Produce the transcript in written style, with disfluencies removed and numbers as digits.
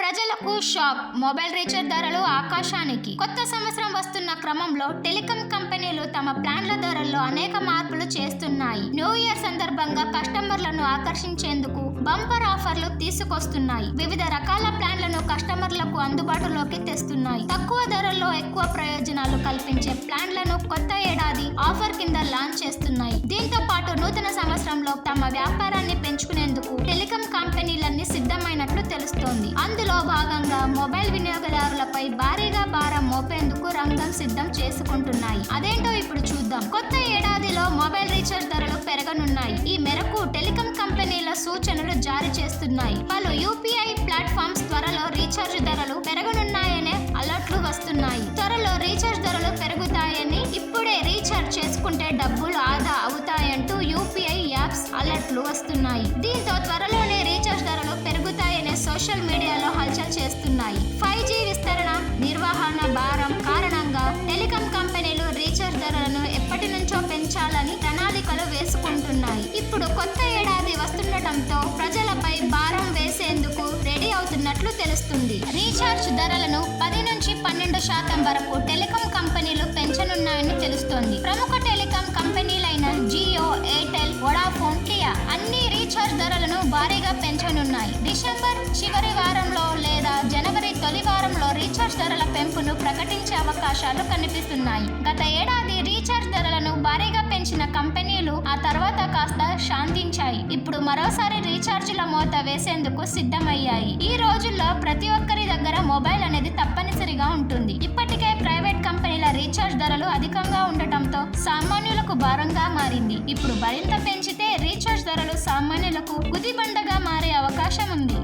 ప్రజలకు shock. Mobile recharge ధరలు ఆకాశానికి. కొత్త సంవత్సరం వస్తున్న క్రమంలో టెలికాం కంపెనీలు తమ ప్లాన్ల ధరల్లో అనేక మార్పులు చేస్తున్నాయి. న్యూ ఇయర్ సందర్భంగా కస్టమర్లను ఆకర్షించేందుకు బంపర్ ఆఫర్లు తీసుకొస్తున్నాయి. వివిధ రకాల ప్లాన్లను కస్టమర్లకు అందుబాటులోకి తెస్తున్నాయి. తక్కువ ధరల్లో ఎక్కువ ప్రయోజనాలు కల్పించే ప్లాన్లను కొత్త ఏడాది ఆఫర్ కింద లాంచ్ చేస్తున్నాయి. దీంతో పాటు నూతన సంవత్సరంలో తమ వ్యాపారాన్ని పెంచుకునేందుకు టెలికాం కంపెనీలన్నీ సిద్ధమైనట్లు తెలుస్తోంది. అందులో భాగంగా మొబైల్ వినియోగదారులపై భారీగా భారం మోపేందుకు రంగం సిద్ధం చేసుకుంటున్నాయి. అదేంటో ఇప్పుడు చూద్దాం. కొత్త ఏడాదిలో మొబైల్ రీఛార్జ్ ధరలు పెరగనున్నాయి. ఈ మేరకు టెలికాం కంపెనీల సూచనలు జారీ చేస్తున్నాయి. పలు యూపీఐ ప్లాట్ఫామ్స్ త్వరలో రీఛార్జ్ ధరలు పెరగనున్నాయనే అలర్ట్లు వస్తున్నాయి. త్వరలో రీఛార్జ్ ధరలు పెరుగుతాయని, ఇప్పుడే రీఛార్జ్ చేసుకుంటే డబ్బులు ఆదా అవుతాయంటూ యూపీఐ యాప్స్ అలర్ట్లు వస్తున్నాయి. దీంతో త్వరలోనే రీఛార్జ్ ధరలు పెరుగుతాయనే సోషల్ మీడియాలో హల్చల్ చేస్తున్నాయి. 5G విస్తరణ, నిర్వహణ భారం కారణంగా టెలికాం కంపెనీలు రీఛార్జ్ ధరలను ఎప్పటి నుంచో పెంచాలని ప్రణాళికలు వేసుకుంటున్నాయి. ఇప్పుడు కొత్త ఏడాది వస్తుండటంతో ప్రజలపై భారం వేసేందుకు రెడీ అవుతున్నట్లు తెలుస్తుంది. రీఛార్జ్ ధరలను 10 నుంచి 12% వరకు టెలికాం కంపెనీలు పెంచనున్నాయని తెలుస్తోంది. ప్రముఖ టెలికాం కంపెనీలైన జియో, ఎయిర్టెల్, వొడాఫోన్, కియా అన్ని రీఛార్జ్ ధరలను భారీగా పెంచనున్నాయి. డిసెంబర్ చివరి వారంలో లేదా జనవరి తొలి వారంలో రీఛార్జ్ ధరల పెంపును ప్రకటించే అవకాశాలు కనిపిస్తున్నాయి. గత ఏడాది రీఛార్జ్ ధరలను భారీగా పెంచిన కంపెనీలు ఆ తర్వాత కాస్త శాంతించాయి. ఇప్పుడు మరోసారి రీఛార్జీల మోత వేసేందుకు సిద్ధమయ్యాయి. ఈ రోజుల్లో ప్రతి ఒక్కరి దగ్గర మొబైల్ అనేది తప్పనిసరిగా ఉంటుంది. ఇప్పటికే ప్రైవేట్ కంపెనీల రీఛార్జ్ ధరలు అధికంగా ఉండటంతో సామాన్యులకు భారంగా మారింది. ఇప్పుడు మరింత పెంచితే రీఛార్జ్ ధరలు సామాన్యులకు గుదిబండగా మారే అవకాశం ఉంది.